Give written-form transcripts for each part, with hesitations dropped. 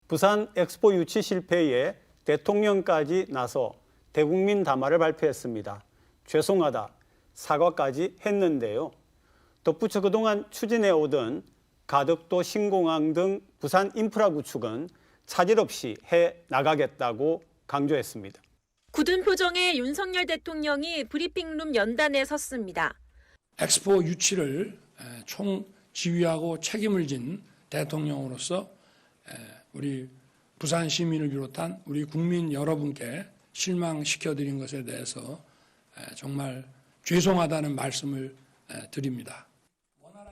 부산 엑스포 유치 실패에 대통령까지 나서 대국민 담화를 발표했습니다. 죄송하다, 사과까지 했는데요. 덧붙여 그동안 추진해 오던 가덕도 신공항 등 부산 인프라 구축은 차질 없이 해 나가겠다고 강조했습니다. 굳은 표정의 윤석열 대통령이 브리핑룸 연단에 섰습니다. 엑스포 유치를 총 지휘하고 책임을 진 대통령으로서 우리 부산 시민을 비롯한 우리 국민 여러분께 실망시켜드린 것에 대해서 정말 죄송하다는 말씀을 드립니다.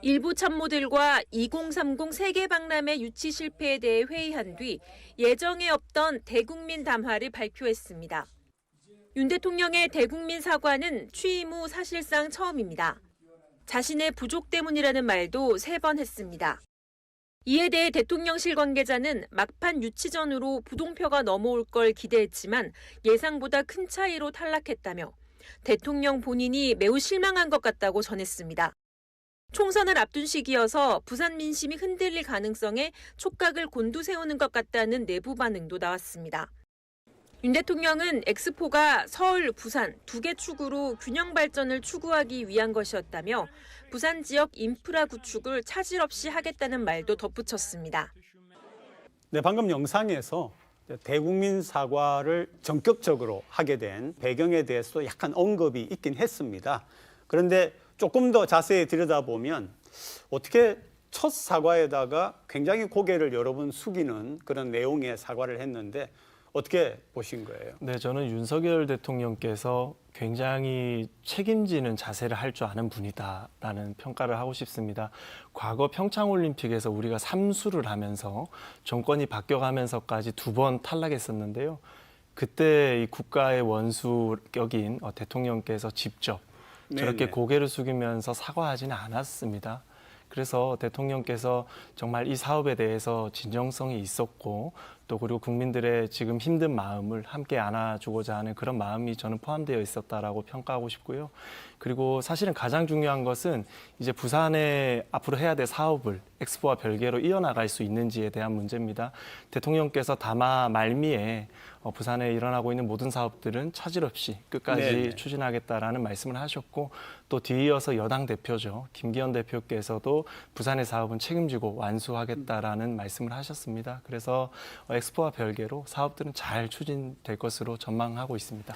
일부 참모들과 2030 세계 박람회 유치 실패에 대해 회의한 뒤 예정에 없던 대국민 담화를 발표했습니다. 윤 대통령의 대국민 사과는 취임 후 사실상 처음입니다. 자신의 부족 때문이라는 말도 3번 했습니다. 이에 대해 대통령실 관계자는 막판 유치 전으로 부동표가 넘어올 걸 기대했지만 예상보다 큰 차이로 탈락했다며 대통령 본인이 매우 실망한 것 같다고 전했습니다. 총선을 앞둔 시기여서 부산 민심이 흔들릴 가능성에 촉각을 곤두세우는 것 같다는 내부 반응도 나왔습니다. 윤 대통령은 엑스포가 서울, 부산 2개 축으로 균형 발전을 추구하기 위한 것이었다며 부산 지역 인프라 구축을 차질 없이 하겠다는 말도 덧붙였습니다. 네, 방금 영상에서 대국민 사과를 전격적으로 하게 된 배경에 대해서도 약간 언급이 있긴 했습니다. 그런데 조금 더 자세히 들여다보면 어떻게 첫 사과에다가 굉장히 고개를 여러 번 숙이는 그런 내용의 사과를 했는데 어떻게 보신 거예요? 네, 저는 윤석열 대통령께서 굉장히 책임지는 자세를 할 줄 아는 분이다라는 평가를 하고 싶습니다. 과거 평창올림픽에서 우리가 삼수를 하면서 정권이 바뀌어가면서까지 2번 탈락했었는데요. 그때 이 국가의 원수격인 대통령께서 직접 저렇게 네네. 고개를 숙이면서 사과하지는 않았습니다. 그래서 대통령께서 정말 이 사업에 대해서 진정성이 있었고 또 그리고 국민들의 지금 힘든 마음을 함께 안아주고자 하는 그런 마음이 저는 포함되어 있었다라고 평가하고 싶고요. 그리고 사실은 가장 중요한 것은 이제 부산에 앞으로 해야 될 사업을 엑스포와 별개로 이어나갈 수 있는지에 대한 문제입니다. 대통령께서 담화 말미에 부산에 일어나고 있는 모든 사업들은 차질 없이 끝까지 네네. 추진하겠다라는 말씀을 하셨고 또 뒤이어서 여당 대표죠. 김기현 대표께서도 부산의 사업은 책임지고 완수하겠다라는 말씀을 하셨습니다. 그래서 엑스포와 별개로 사업들은 잘 추진될 것으로 전망하고 있습니다.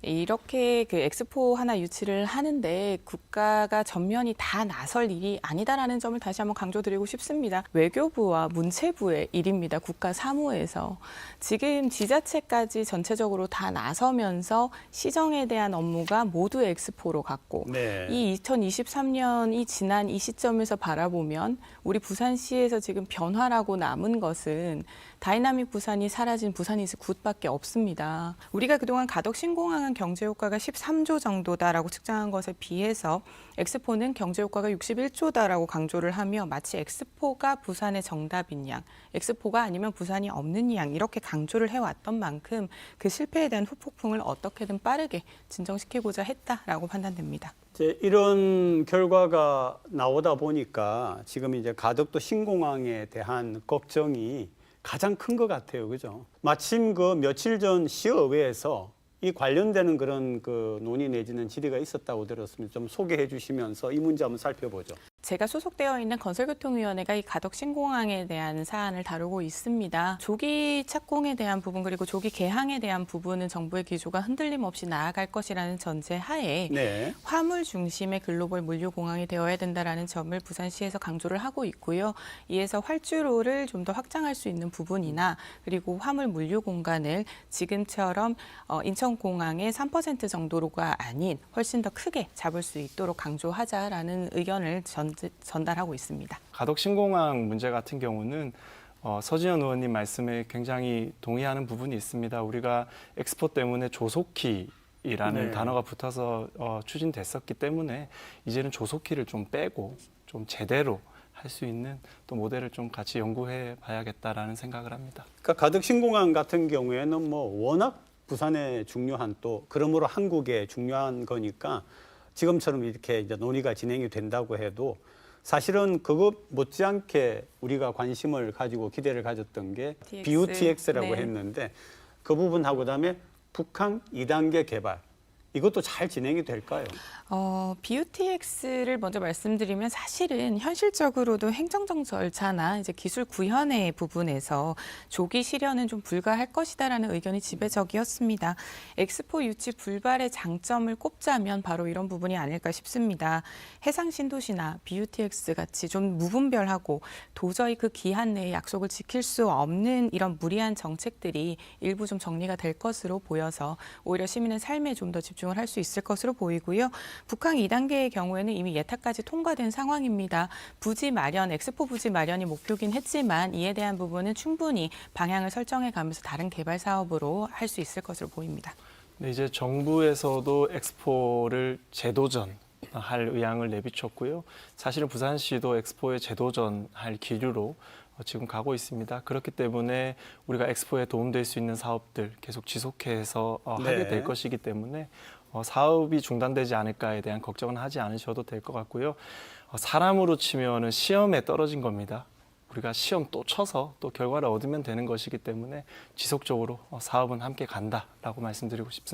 이렇게 그 엑스포 하나 유치를 하는데 국가가 전면이 다 나설 일이 아니다라는 점을 다시 한번 강조드리고 싶습니다. 외교부와 문체부의 일입니다. 국가 사무에서. 지금 지자체까지 전체적으로 다 나서면서 시정에 대한 업무가 모두 엑스포로 갔고 네. 이 2023년이 지난 이 시점에서 바라보면 우리 부산시에서 지금 변화라고 남은 것은 다이나믹 부산이 사라진 부산이즈 굿밖에 없습니다. 우리가 그동안 가덕 신공항은 경제 효과가 13조 정도다라고 측정한 것에 비해서 엑스포는 경제 효과가 61조다라고 강조를 하며 마치 엑스포가 부산의 정답인 양, 엑스포가 아니면 부산이 없는 양 이렇게 강조를 해왔던 만큼 그 실패에 대한 후폭풍을 어떻게든 빠르게 진정시키고자 했다라고 판단됩니다. 이런 결과가 나오다 보니까 지금 이제 가덕도 신공항에 대한 걱정이 가장 큰 것 같아요, 그죠? 마침 그 며칠 전 시의회에서 이 관련되는 그런 그 논의 내지는 질의가 있었다고 들었습니다. 좀 소개해 주시면서 이 문제 한번 살펴보죠. 제가 소속되어 있는 건설교통위원회가 이 가덕 신공항에 대한 사안을 다루고 있습니다. 조기 착공에 대한 부분 그리고 조기 개항에 대한 부분은 정부의 기조가 흔들림 없이 나아갈 것이라는 전제 하에 네. 화물 중심의 글로벌 물류공항이 되어야 된다라는 점을 부산시에서 강조를 하고 있고요. 이에서 활주로를 좀 더 확장할 수 있는 부분이나 그리고 화물 물류 공간을 지금처럼 인천공항의 3% 정도로가 아닌 훨씬 더 크게 잡을 수 있도록 강조하자라는 의견을 전달하고 있습니다. 가덕 신공항 문제 같은 경우는 서진현 의원님 말씀에 굉장히 동의하는 부분이 있습니다. 우리가 엑스포 때문에 조속히라는 네. 단어가 붙어서 추진됐었기 때문에 이제는 조속히를 좀 빼고 좀 제대로 할 수 있는 또 모델을 좀 같이 연구해 봐야겠다라는 생각을 합니다. 그러니까 가덕 신공항 같은 경우에는 뭐 워낙 부산에 중요한 또 그러므로 한국에 중요한 거니까 지금처럼 이렇게 이제 논의가 진행이 된다고 해도 사실은 그것 못지않게 우리가 관심을 가지고 기대를 가졌던 게 TX. BUTX라고 네. 했는데 그 부분하고 그다음에 북한 2단계 개발 이것도 잘 진행이 될까요? BUTX를 먼저 말씀드리면 사실은 현실적으로도 행정적 절차나 이제 기술 구현의 부분에서 조기 실현은 좀 불가할 것이다라는 의견이 지배적이었습니다. 엑스포 유치 불발의 장점을 꼽자면 바로 이런 부분이 아닐까 싶습니다. 해상 신도시나 BUTX 같이 좀 무분별하고 도저히 그 기한 내에 약속을 지킬 수 없는 이런 무리한 정책들이 일부 좀 정리가 될 것으로 보여서 오히려 시민의 삶에 좀 더 집중을 할 수 있을 것으로 보이고요. 북한 2단계의 경우에는 이미 예타까지 통과된 상황입니다. 부지 마련, 엑스포 부지 마련이 목표긴 했지만 이에 대한 부분은 충분히 방향을 설정해 가면서 다른 개발 사업으로 할 수 있을 것으로 보입니다. 네, 이제 정부에서도 엑스포를 재도전할 의향을 내비쳤고요. 사실은 부산시도 엑스포에 재도전할 기류로 지금 가고 있습니다. 그렇기 때문에 우리가 엑스포에 도움될 수 있는 사업들 계속 지속해서 하게 될 것이기 때문에 사업이 중단되지 않을까에 대한 걱정은 하지 않으셔도 될 것 같고요. 사람으로 치면은 시험에 떨어진 겁니다. 우리가 시험 또 쳐서 또 결과를 얻으면 되는 것이기 때문에 지속적으로 사업은 함께 간다라고 말씀드리고 싶습니다.